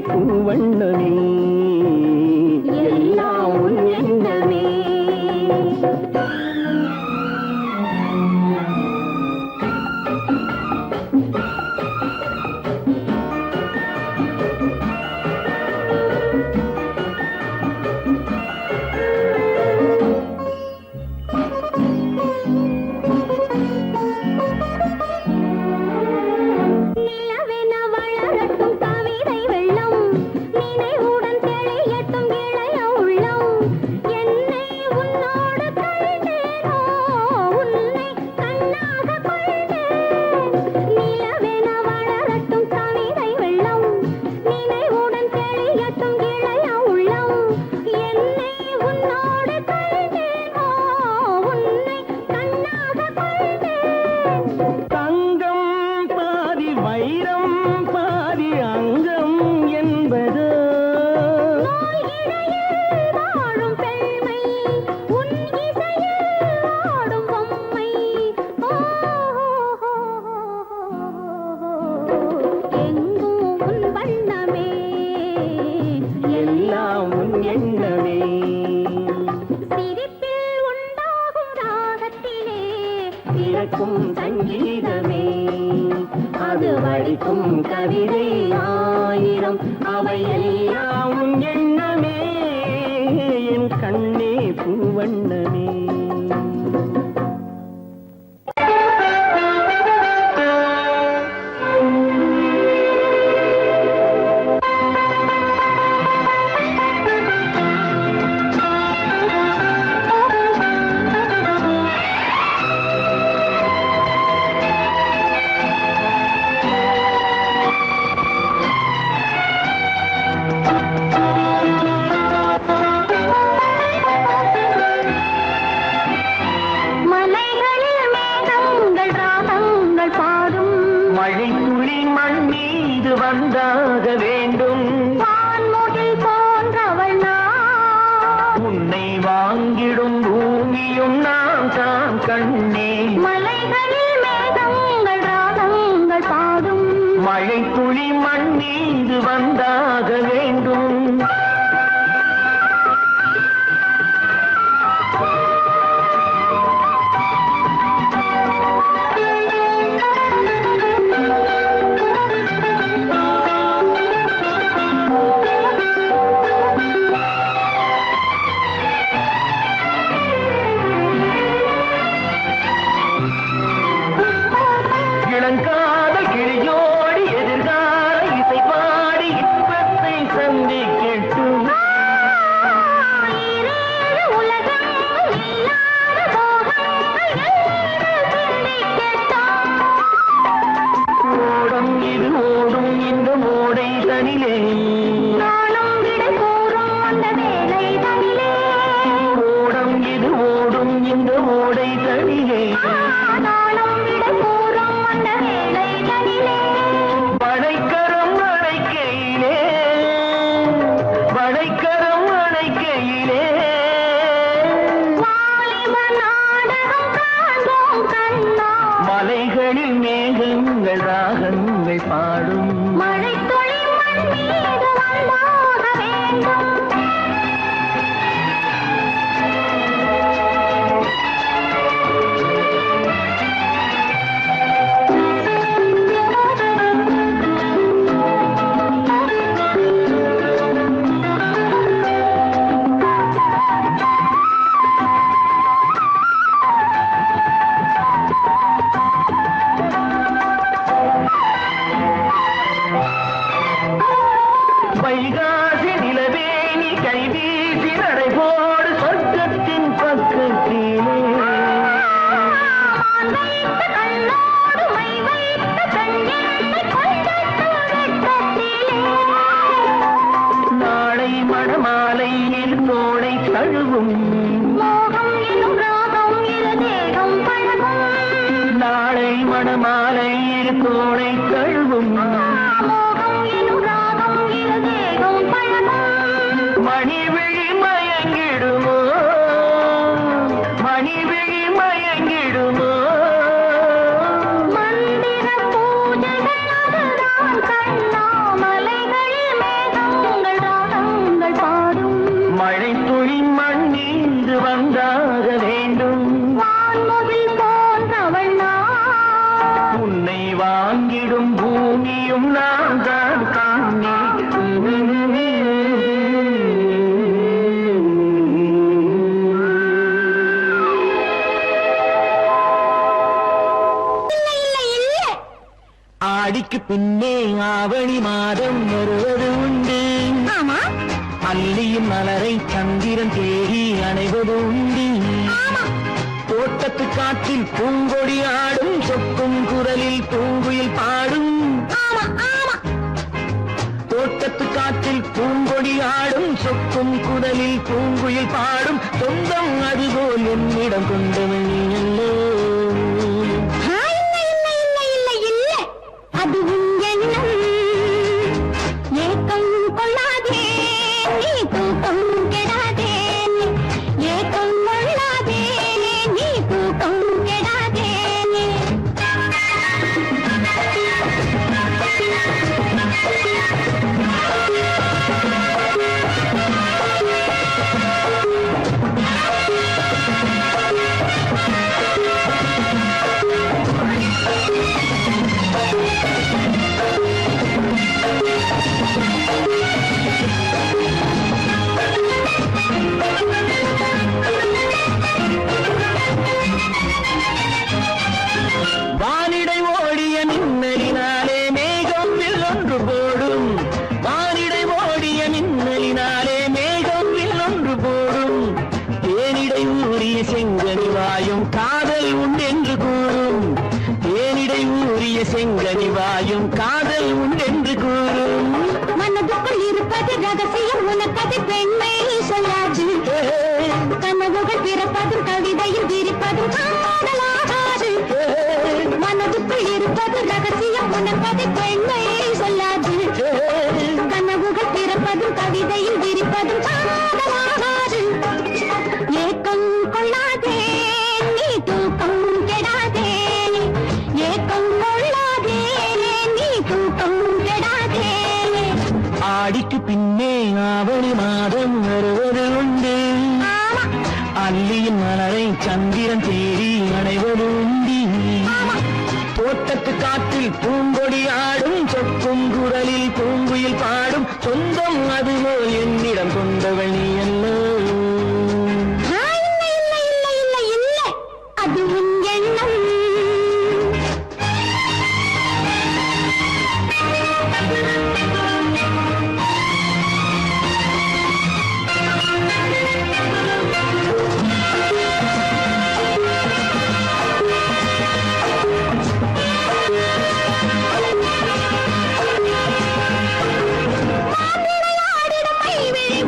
பூவண்ணமே எல்லாம் உன் எண்ணமே சங்கீதமே அது வடிக்கும் கவிதை ஆயிரம் அவை எல்லாம் உன் எண்ணமே என் கண்ணே பூவண்ணமே வைகாசி நிலவே நீ கைவீசி நடைபோடு சொர்க்கத்தின் பக்கத்திலே நாளை மணமாலையில் தோளை தழுவும் நாளை மணமாலையில் தோளை தழுவும் மணிவிழி மயங்கிடுமோ மணிவிழி மயங்கிடுமோ மந்திர பூஜைகள் கண்ணாமலைகளில் மேகங்கள் ராகங்கள் பாடும் மழை துளி மண்ணீந்து வந்தாக வேண்டும் வான்முகில் போன்றவள் நான் உன்னை வாங்கிடும் பூமியும் நான் தான் காணே ஆடிக்கு பின்னே ஆவணி மாதம் வருவது உண்டு ஆமா அல்லியின் மலரை சந்திரன் தேடி அணைவது உண்டு தோட்டத்து காற்றில் பூங்கொடி ஆடும் சொக்கும் குரலில் பூங்குயில் பாடும் ஆமா ஆமா தோட்டத்து காற்றில் பூங்கொடி ஆடும் சொக்கும் குரலில் பூங்குயில் பாடும் சொந்தம் அதுபோல் என்னிடம் கொண்டவள் நீ அல்லோ அது உன் எண்ணம் ஏக்கம் கொள்ளாதே நீ தூக்கம் கெடாதே ஏக்கம் கொள்ளாதே நீ தூக்கம் கெடாதே வானிடை ஓடிய மின்னலினாலே மேகம் வில்லொன்று போடும் வானிடை ஓடிய மின்னலினாலே மேகம் வில்லொன்று போடும் தேனிடை ஊறிய செங்கனி வாயும் காதல் உண்டென்று கூறும் தேனிடை ஊறிய செங்கனி வாயும் காதல் உண்டென்று கூறும் மனதுக்குள் இருப்பது ரகசியம் உனக்கது பெண்மை சொல்லாது கனவுகள் பிறப்பதும் கவிதையில் விரிப்பதும் காதலாகாது மனதுக்குள் இருப்பது ரகசியம் உனக்கது பெண்மை சொல்லாது கனவுகள் பிறப்பதும் கவிதையில் விரிப்பதும் காதலாகாது ஏக்கம் கொள்ளாதே நீ தூக்கம் கெடாதே ஏக்கம் கொள்ளாதே நீ தூக்கம் கெடாதே ஆடிக்கு பின்னே ஆவணி மாதம் வருவது உண்டு அல்லியின் மலரை சந்திரன் தேடி அணைவது உண்டு தோட்டத்து காற்றில் பூங்கொடி ஆடும் சொக்கும் குரலில் பூங்குயில் பாடும் சொந்தம் அதுபோல் என்னிடம் கொண்டவள் நீ அல்லோ அது உன் எண்ணம்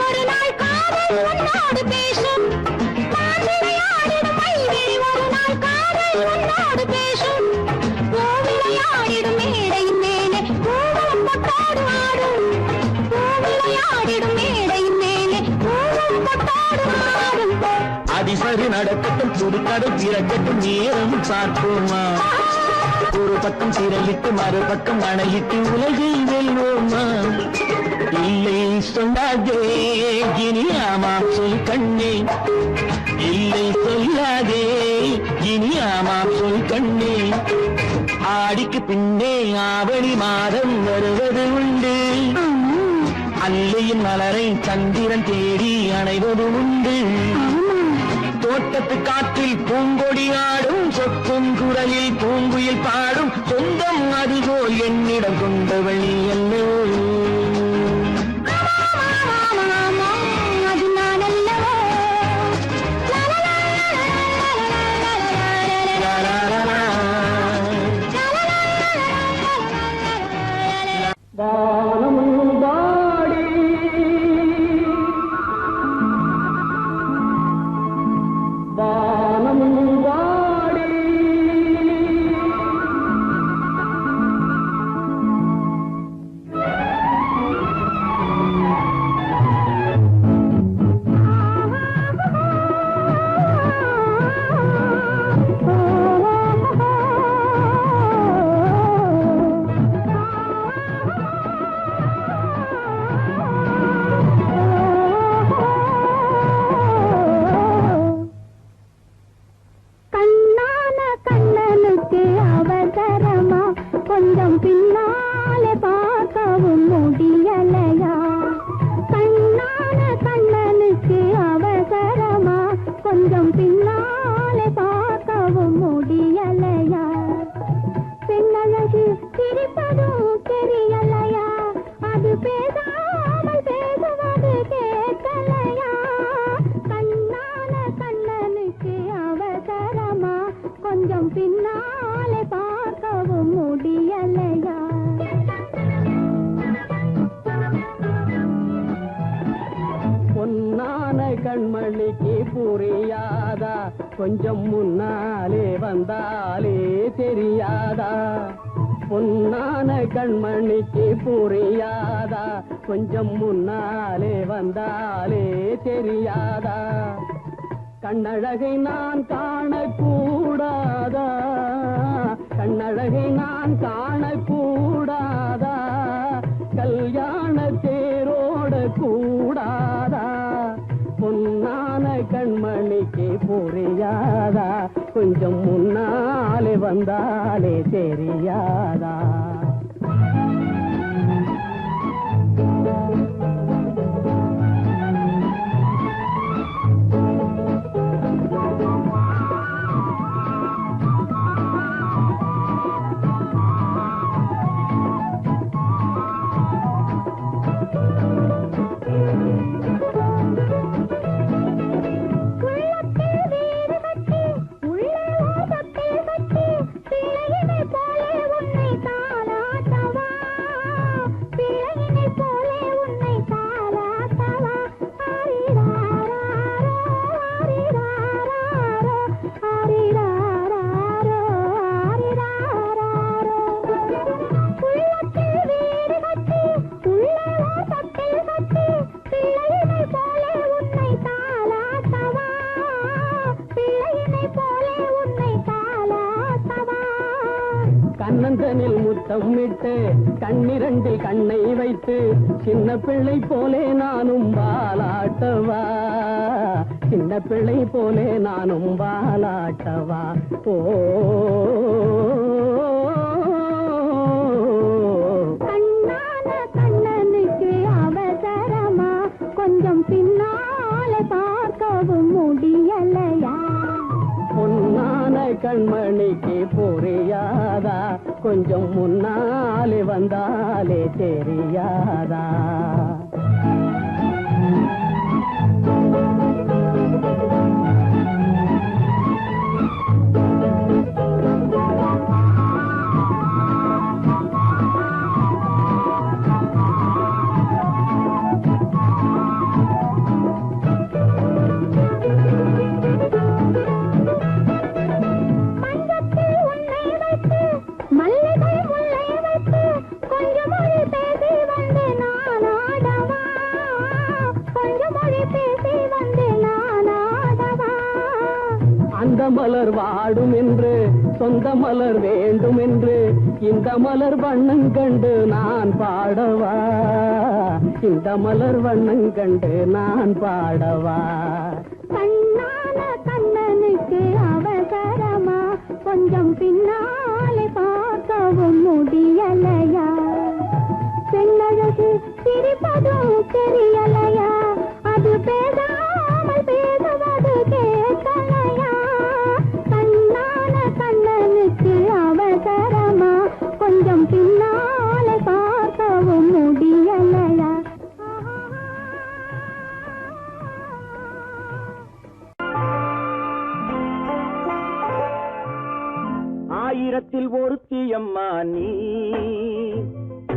ஒரு நாள் காதல் உன்னோடு பேசும் விளையாடிடும் ஒரு நாள் காதல் உன்னோடு பேசும் விளையாடிடும் மேடையின் மேலே பூவும் பொட்டாடு ஆடும் விளையாடிடும் மேடையின் மேலே பூவும் பொட்டாடு ஆடும் அதிசரி நடக்கட்டும் புதுக்கடை திறக்கட்டும் நேரம் பார்ப்போமா ஒரு பக்கம் திரையிட்டு மறுபக்கம் அணையிட்டு உலகை வெல்வோமா இல்லை சொல்லாதே இனி ஆமாம் சொல் கண்ணே இல்லை சொல்லாதே இனி ஆமாம் சொல் கண்ணே ஆடிக்கு பின்னே ஆவணி மாதம் வருவது உண்டு அல்லையின் மலரை சந்திரன் தேடி அணைவது உண்டு தோட்டத்து காற்றில் பூங்கொடி ஆடும் சொக்கும் குரலில் பூங்குயில் பாடும் சொந்தம் அதுபோல் என்னிடம் கொண்டவள் அல்லோ கண்மணிக்கு புரியாதா கொஞ்சம் முன்னாலே வந்தாலே தெரியாதா பொன்னான கண்மணிக்கு புரியாதா கொஞ்சம் முன்னாலே வந்தாலே தெரியாதா கண்ணழகை நான் காணக்கூடாதா கண்ணழகை நான் காணக்கூடாதா கல்யாண தேரோட கூடாதா பொன்னான கண்மணிக்கு புரியாதா கொஞ்சம் முன்னாலே வந்தாலே தெரியாதா கண்ணந்தனில் முத்தமிட்டு கண்ணிரண்டில் கண்ணை வைத்து சின்ன பிள்ளை போலே நானும் பாலாட்டவா சின்ன பிள்ளை போலே நானும் பாலாட்டவா ஓ கண்ணான கண்ணனுக்கு அவசரமா கொஞ்சம் பின்னாலே பார்க்கவும் முடியலையா பொன்னான கண்மணிக்கு புரியாதா கொஞ்சம் முன்னாலே வந்தாலே தெரியாதா அந்த மலர் வாடும் என்று சொந்த மலர் வேண்டும் என்று இந்த மலர் வண்ணம் கண்டு நான் பாடவா இந்த மலர் வண்ணம் கண்டு நான் பாடவா கண்ணான கண்ணனுக்கு அவசரமா கொஞ்சம் பின்னாலே பார்க்கவும் முடியலையா பெண்ணழகு சிரிப்பதும் தெரியலையா அது பேசாமல் பேசுவது கேட்கலையா கண்ணான கண்ணனுக்கு அவசரமா கொஞ்சம் பின்னாலே பார்க்கவும் முடியலையா ஆயிரத்தில் ஒருத்தியம்மா நீ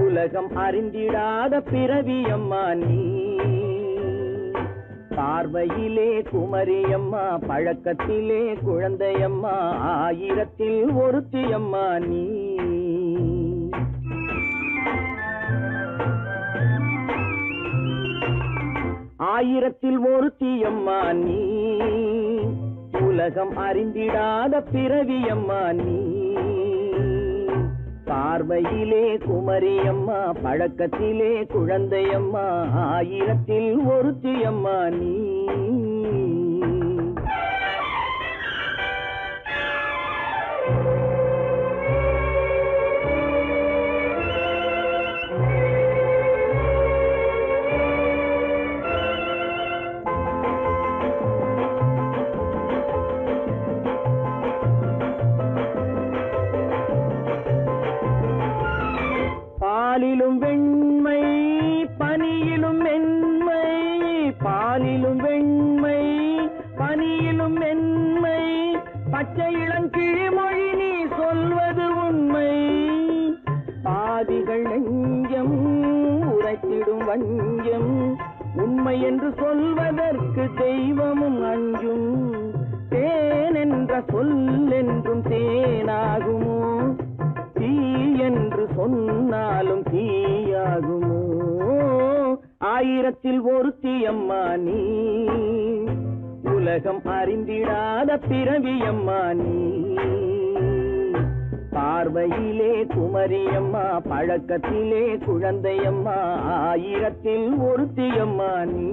உலகம் அறிந்திடாத பிறவியம்மா நீ பார்வையிலே குமரியம்மா பழக்கத்திலே குழந்தையம்மா ஆயிரத்தில் ஒருத்தியம்மா நீ ஆயிரத்தில் ஒருத்தியம்மா நீ உலகம் அறிந்திடாத பிறவியம்மா நீ பார்வையிலே குமரியம்மா பழக்கத்திலே குழந்தையம்மா ஆயிரத்தில் ஒருத்தியம்மா நீ பாலிலும் வெண்மை பனியிலும் மென்மை பாலிலும் வெண்மை பனியிலும் மென்மை பச்சை இளங்கிழிமொழி நீ சொல்வது உண்மை பாதிகள் நெஞ்சம் உரைத்திடும் வஞ்சம் உண்மை என்று சொல்வதற்கு தெய்வமும் அஞ்சும். தேன் என்ற சொல் என்றும் தேனாகுமோ, தீ என்று சொன்னாலும் தீயாகுமோ. ஆயிரத்தில் ஒருத்தி அம்மா நீ, உலகம் அறிந்திடாத பிறவியம்மா நீ. பார்வையிலே குமரியம்மா, பழக்கத்திலே குழந்தையம்மா, ஆயிரத்தில் ஒருத்தியம்மா நீ.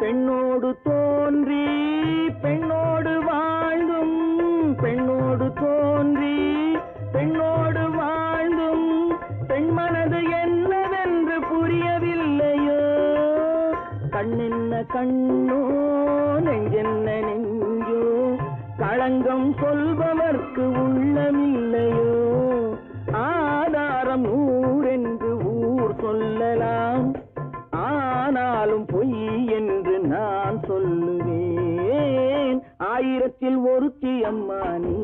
பெண்ணோடு தோன்றி பெண்ணோடு வாழ்ந்தும், பெண்ணோடு தோன்றி பெண்ணோடு வாழ்ந்தும், பெண் மனது என்னவென்று புரியவில்லையோ. கண்ணென்ன கண்ணோ, நெஞ்சென்ன நெஞ்சோ, களங்கம் சொல்பவர்க்கு உள்ளமில்லையோ. ஆதாரம் நூறென்று ஊர் சொல்லலாம், ஆனாலும் பொய் என்று நான் சொல்லுவேன். ஆயிரத்தில் ஒருத்தி அம்மா நீ,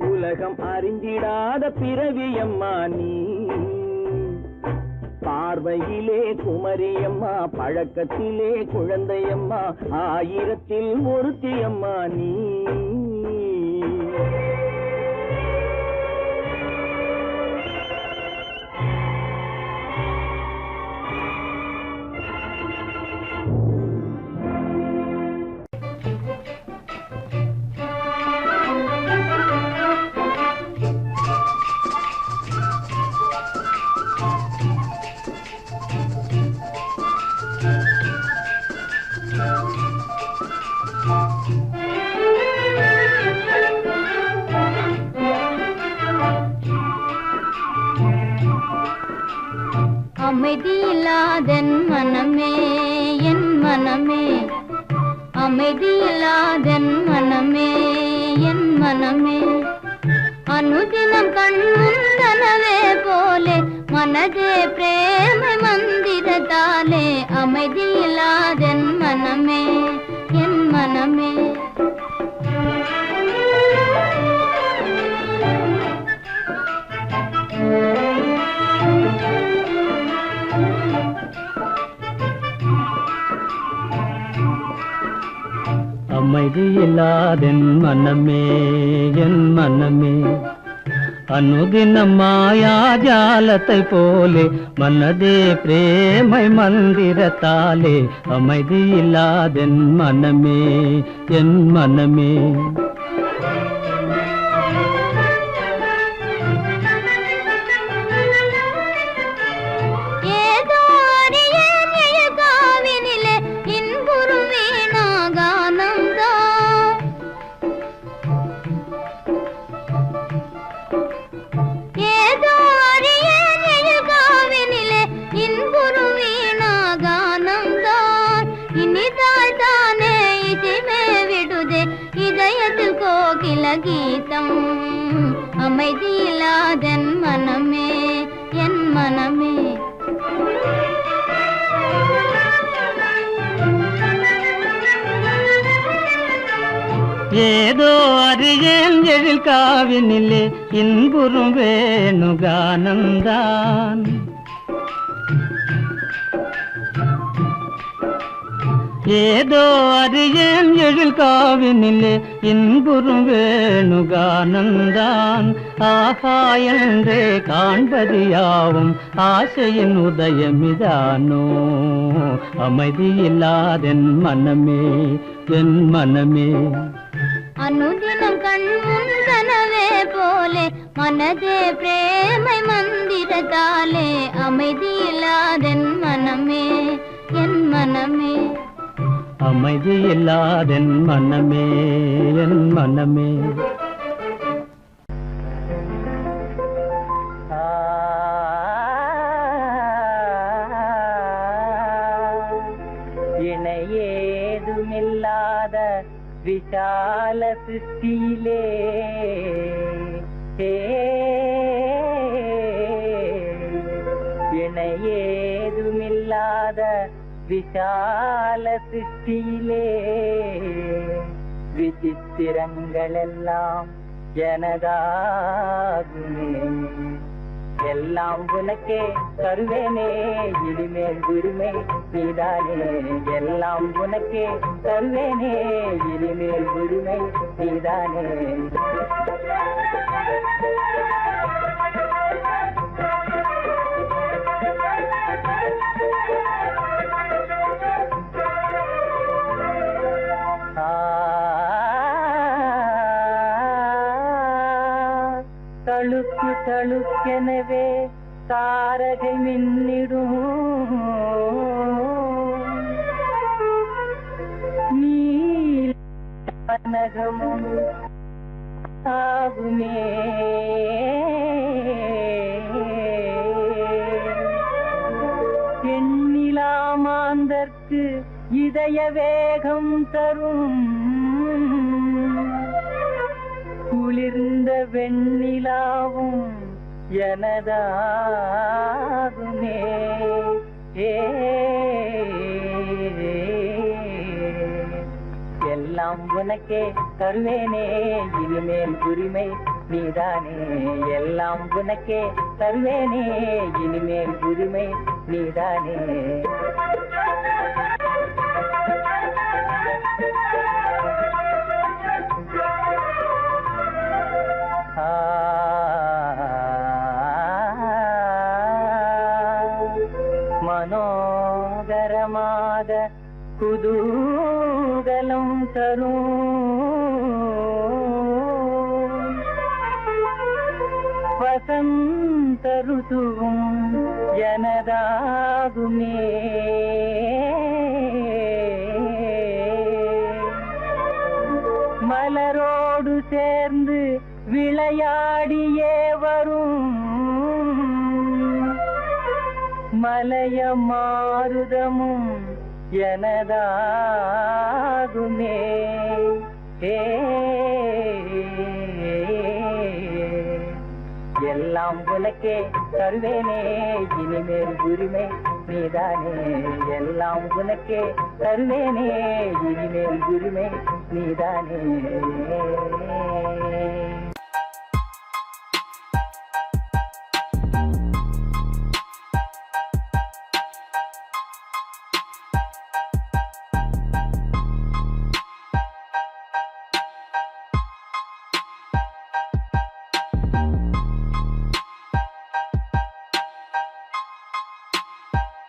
உலகம் அறிந்திடாத பிறவியம்மா நீ. பார்வையிலே குமரியம்மா, பழக்கத்திலே குழந்தையம்மா, ஆயிரத்தில் ஒருத்தி அம்மா நீ. அமைதியில்லாதென் மனமே, என் மனமே, அமைதியில்லாதென் மனமே, என் மனமே. அனுதினம் கண்முந்தனவே போலே மனதே பிரேமை மந்திரத்தாலே. அமைதியில்லாதென் மனமே, என் மனமே. அமைதியில்லாதென் மனமே, என் மனமே. அனுதினம் மாயாஜாலத்தை போலே மனதே பிரேமை மந்திரத்தாலே. அமைதியில்லாதென் மனமே, என் மனமே. கீதம் அமைதியில்லாதென் மனமே, என் மனமே. ஏதோ அறியேன் எழில் காவினிலே இன்புறும் வேணுகானந்தான். ஏதோ அறியேன் எழில் காவினிலே இன்புறும் வேணுகானந்தான். ஆஹா என்றே காண்பது யாவும் ஆசையின் உதயமிதானோ. அமைதியில்லாதென் மனமே, என் மனமே. அனுதினம் கண்முன் கனவே போலே மனதே பிரேமை மந்திரத்தாலே. அமைதியில்லாதென் மனமே, என் மனமே. அமைதியில்லாதென் மனமே, என் மனமே. இணையேதுமில்லாத விஷால சிருஷ்டியிலே இணையேதுமில்லாத விஷால சிருஷ்டியிலே விசித்திரங்கள் எல்லாம் எனதாகுமே எல்லாம் உனக்கே தருவேனே இனிமேல் உரிமை நீதானே எல்லாம் உனக்கே தருவேனே இனிமேல் உரிமை நீதானே தழுக்கு தழுக்கெனவே தாரகை மின்னிடும் நீலகமும் ஆகுமே எண்ணிலாமாந்தற்கு இதய வேகம் தரும் குளிர்ந்த வெண்ணிலாவும் எனதாகுமே எல்லாம் உனக்கே தருவேனே இனிமேல் உரிமை நீதானே எல்லாம் உனக்கே தருவேனே இனிமேல் உரிமை நீதானே மனோகரமாக குதூகலம் தரும் வசந்த ருதுவும் எனதாகுமே மலரோடு சேர்ந்து விளையாடியே வரும் மலைய மாருதமும் எனதாகுமே எல்லாம் உனக்கே தருவேனே இனிமேல் உரிமை நீதானே எல்லாம் உனக்கே தருவேனே இனிமேல் உரிமை நீதானே